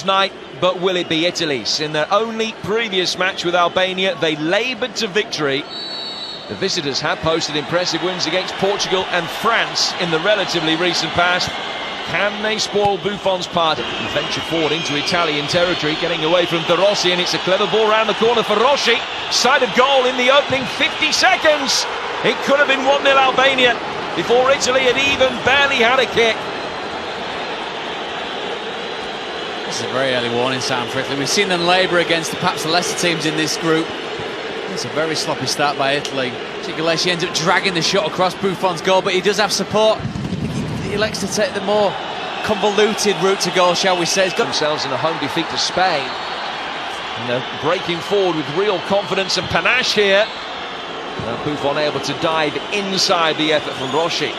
Night, but will it be Italy's? In their only previous match with Albania, they laboured to victory. The visitors have posted impressive wins against Portugal and France in the relatively recent past. Can they spoil Buffon's party and venture forward into Italian territory, getting away from Rossi, and it's a clever ball round the corner for Rossi. Side of goal in the opening 50 seconds. It could have been 1-0 Albania before Italy had even barely had a kick. This is a very early warning sign for Italy. We've seen them labour against perhaps the lesser teams in this group. It's a very sloppy start by Italy. Gianluigi ends up dragging the shot across Buffon's goal, but he does have support. He elects to take the more convoluted route to goal, shall we say. He's got themselves in a home defeat to Spain. And they're breaking forward with real confidence and panache here. Buffon able to dive inside the effort from Rossi.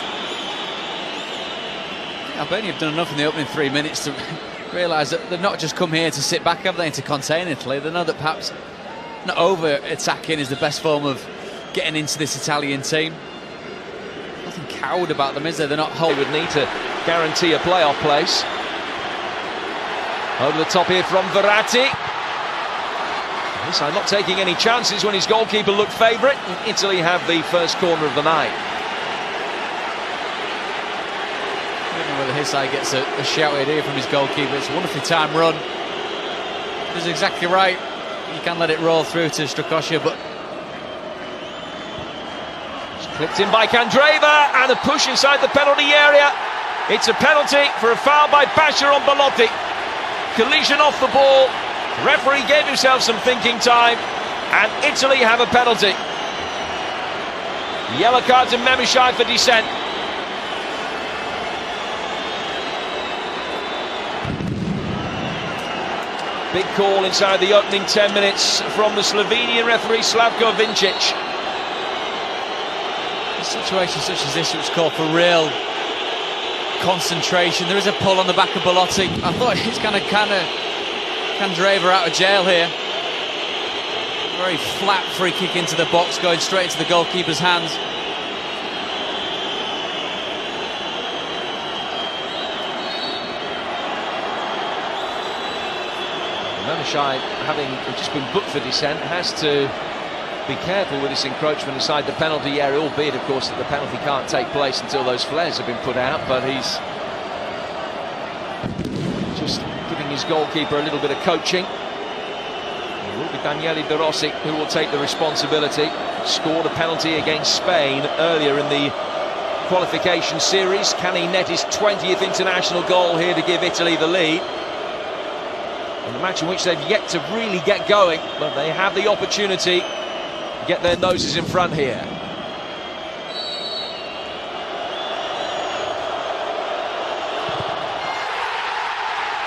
Albania have done enough in the opening 3 minutes to realise that they've not just come here to sit back, have they, to contain Italy. They know that perhaps not over-attacking is the best form of getting into this Italian team. Nothing coward about them, is there? They're not whole. They would need to guarantee a playoff place. Over the top here from Verratti. This side not taking any chances when his goalkeeper looked favourite. Italy have the first corner of the night. Whether his side gets a shout here from his goalkeeper. It's a wonderfully timed run. He's exactly right. You can let it roll through to Strakosha, but it's clipped in by Candreva, and a push inside the penalty area. It's a penalty for a foul by Pasha on Belotti. Collision off the ball. Referee gave himself some thinking time, and Italy have a penalty. Yellow card to Memishai for dissent. Big call inside the opening 10 minutes from the Slovenian referee Slavko Vincic. A situation such as this, which called for real concentration. There is a pull on the back of Belotti. I thought he's kind of Candreva out of jail here. Very flat free kick into the box, going straight into the goalkeeper's hands. Memishai, having just been booked for dissent, has to be careful with this encroachment inside the penalty area, albeit, of course, that the penalty can't take place until those flares have been put out, but he's just giving his goalkeeper a little bit of coaching. It will be Daniele Rossi who will take the responsibility. Scored a penalty against Spain earlier in the qualification series. Can he net his 20th international goal here to give Italy the lead? In a match in which they've yet to really get going, but they have the opportunity to get their noses in front here.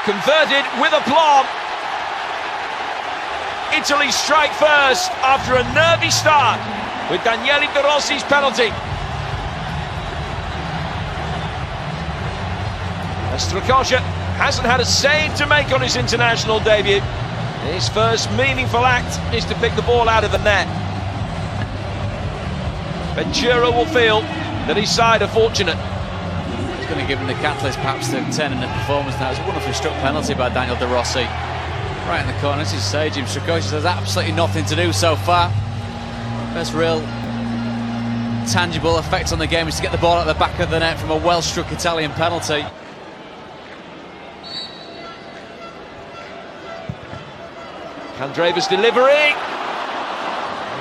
Converted with aplomb. Italy strike first after a nervy start with Daniele Rossi's penalty. Strakosha hasn't had a save to make on his international debut. His first meaningful act is to pick the ball out of the net. But Ciro will feel that his side are fortunate. He's going to give him the catalyst perhaps to turn in the performance now. It's a wonderfully struck penalty by Daniele De Rossi. Right in the corner, this is Sage. Strakosha has absolutely nothing to do so far. First real tangible effect on the game is to get the ball at the back of the net from a well-struck Italian penalty. Candreva's delivery.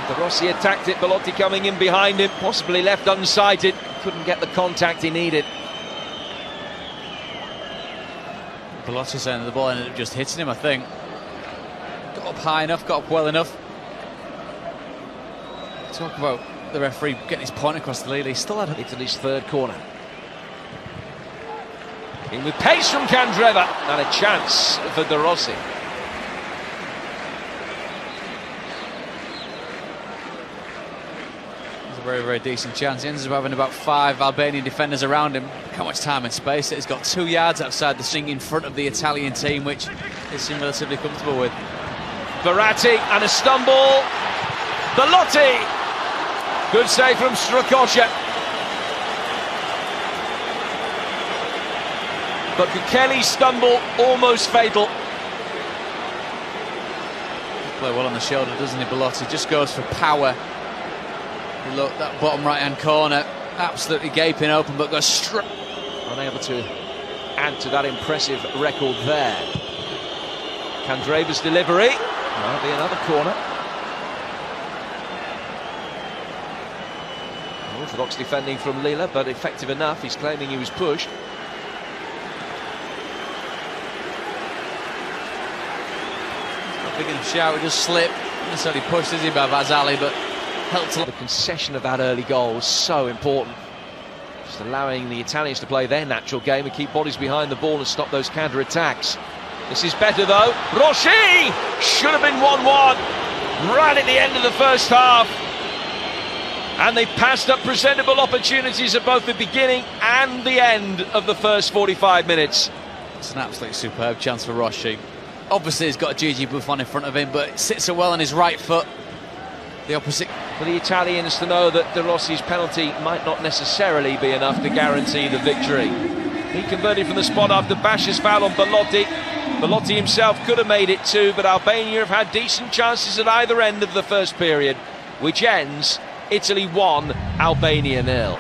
De Rossi attacked it, Belotti coming in behind him, possibly left unsighted. Couldn't get the contact he needed. Belotti saying that the ball ended up just hitting him, I think. Got up high enough, got up well enough. Talk about the referee getting his point across the lead. He still had Italy's third corner. In with pace from Candreva, and a chance for De Rossi. Very, very decent chance. He ends up having about 5 Albanian defenders around him. Look how much time and space. He's got 2 yards outside the ring in front of the Italian team, which they seem relatively comfortable with. Verratti and a stumble. Belotti. Good save from Strakosha. But Kelly's stumble almost fatal. Play well on the shoulder, doesn't he, Belotti? Just goes for power. You look, that bottom right-hand corner, absolutely gaping open, but goes straight. Unable to add to that impressive record there. Candreva's delivery. Might be another corner. Orthodox defending from Lila, but effective enough. He's claiming he was pushed. Not big enough shout, he just slipped. Not necessarily pushed, is he, by Vazali, but helped a lot. The concession of that early goal was so important. Just allowing the Italians to play their natural game and keep bodies behind the ball and stop those counter-attacks. This is better though. Rossi! Should have been 1-1 right at the end of the first half. And they passed up presentable opportunities at both the beginning and the end of the first 45 minutes. It's an absolutely superb chance for Rossi. Obviously he's got Gianluigi Buffon in front of him, but it sits so well on his right foot. The opposite. For the Italians to know that De Rossi's penalty might not necessarily be enough to guarantee the victory. He converted from the spot after Basha's foul on Belotti. Belotti himself could have made it too, but Albania have had decent chances at either end of the first period, which ends Italy 1, Albania 0.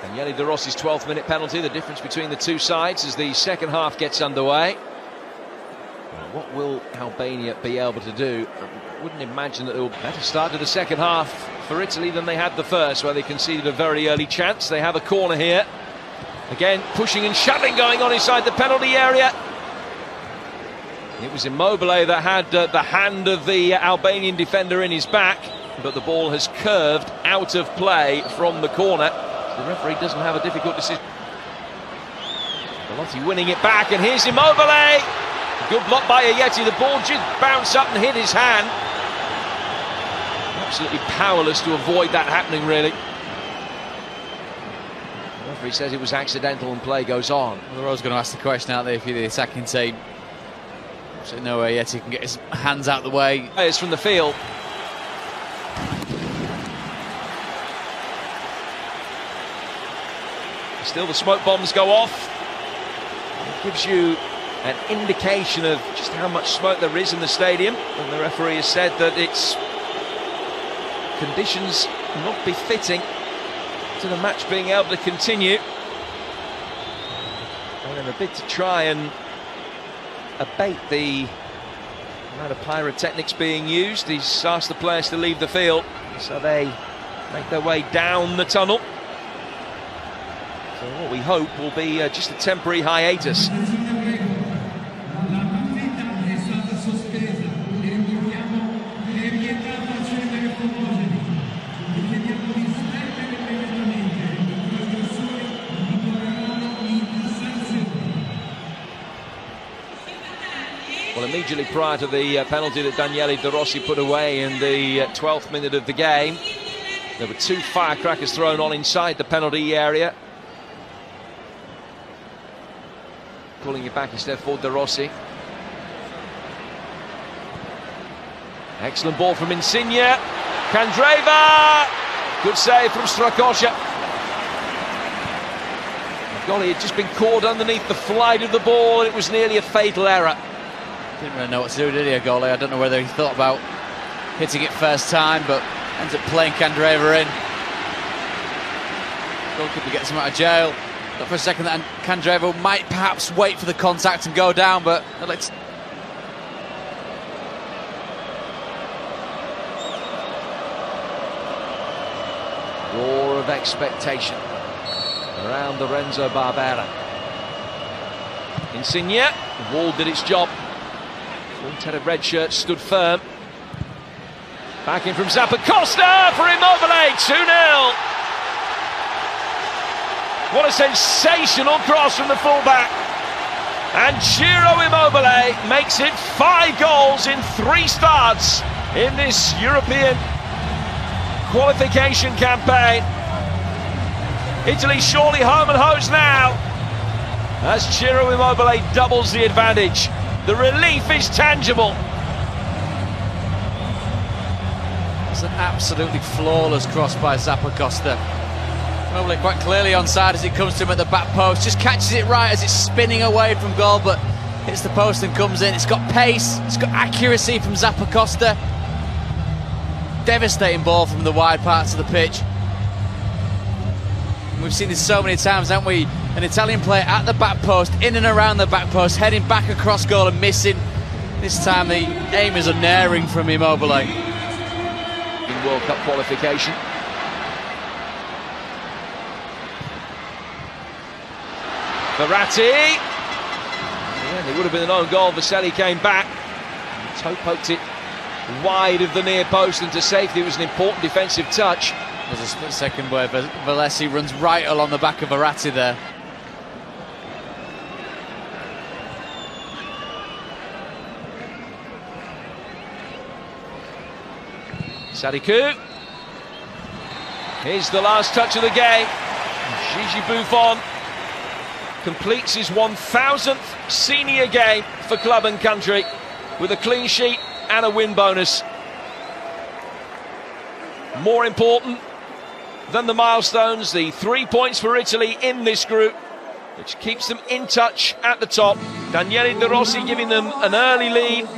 Daniele De Rossi's 12th minute penalty, the difference between the two sides as the second half gets underway. Well, what will Albania be able to do? I wouldn't imagine that they will better start to the second half for Italy than they had the first, where they conceded a very early chance. They have a corner here. Again, pushing and shoving going on inside the penalty area. It was Immobile that had the hand of the Albanian defender in his back, but the ball has curved out of play from the corner. The referee doesn't have a difficult decision. Belotti winning it back, and here's Immobile. Good block by Ayeti. The ball just bounced up and hit his hand. Absolutely powerless to avoid that happening, really. The referee says it was accidental and play goes on. Well, they're always going to ask the question out there if you're the attacking team. So no way Ayeti can get his hands out the way. Players from the field. Still the smoke bombs go off. It gives you an indication of just how much smoke there is in the stadium, and the referee has said that it's conditions not befitting to the match being able to continue. And in a bid to try and abate the amount of pyrotechnics being used, he's asked the players to leave the field, so they make their way down the tunnel. So what we hope will be just a temporary hiatus. Well, immediately prior to the penalty that Daniele De Rossi put away in the 12th minute of the game, there were two firecrackers thrown on inside the penalty area. Pulling it back instead for De Rossi. Excellent ball from Insigne. Candreva! Good save from Strakosha. The goalie had just been caught underneath the flight of the ball, and it was nearly a fatal error. Didn't really know what to do, did he, a goalie? I don't know whether he thought about hitting it first time, but ends up playing Candreva in. Goalkeeper gets him out of jail. Thought for a second that Candreva might perhaps wait for the contact and go down, but let's. Roar of expectation around the Renzo Barbera. Insigne, the ball did its job. Full-headed red shirt stood firm. Back in from Zappacosta for Immobile, 2-0. What a sensational cross from the fullback. And Ciro Immobile makes it 5 goals in 3 starts in this European qualification campaign. Italy surely home and hose now, as Ciro Immobile doubles the advantage. The relief is tangible. It's an absolutely flawless cross by Zappacosta. Immobile quite clearly onside as it comes to him at the back post. Just catches it right as it's spinning away from goal, but hits the post and comes in. It's got pace, it's got accuracy from Zappacosta. Devastating ball from the wide parts of the pitch. We've seen this so many times, haven't we? An Italian player at the back post, in and around the back post, heading back across goal and missing. This time the aim is unerring from Immobile. In World Cup qualification. Verratti. Yeah, it would have been an own goal. Vaselli came back. Toe poked it wide of the near post and to safety. It was an important defensive touch. There's a split second where Valesi runs right along the back of Verratti there. Sadiku. Here's the last touch of the game. Gianluigi Buffon completes his 1,000th senior game for club and country with a clean sheet and a win bonus. More important than the milestones, the 3 points for Italy in this group, which keeps them in touch at the top. Daniele Rossi giving them an early lead.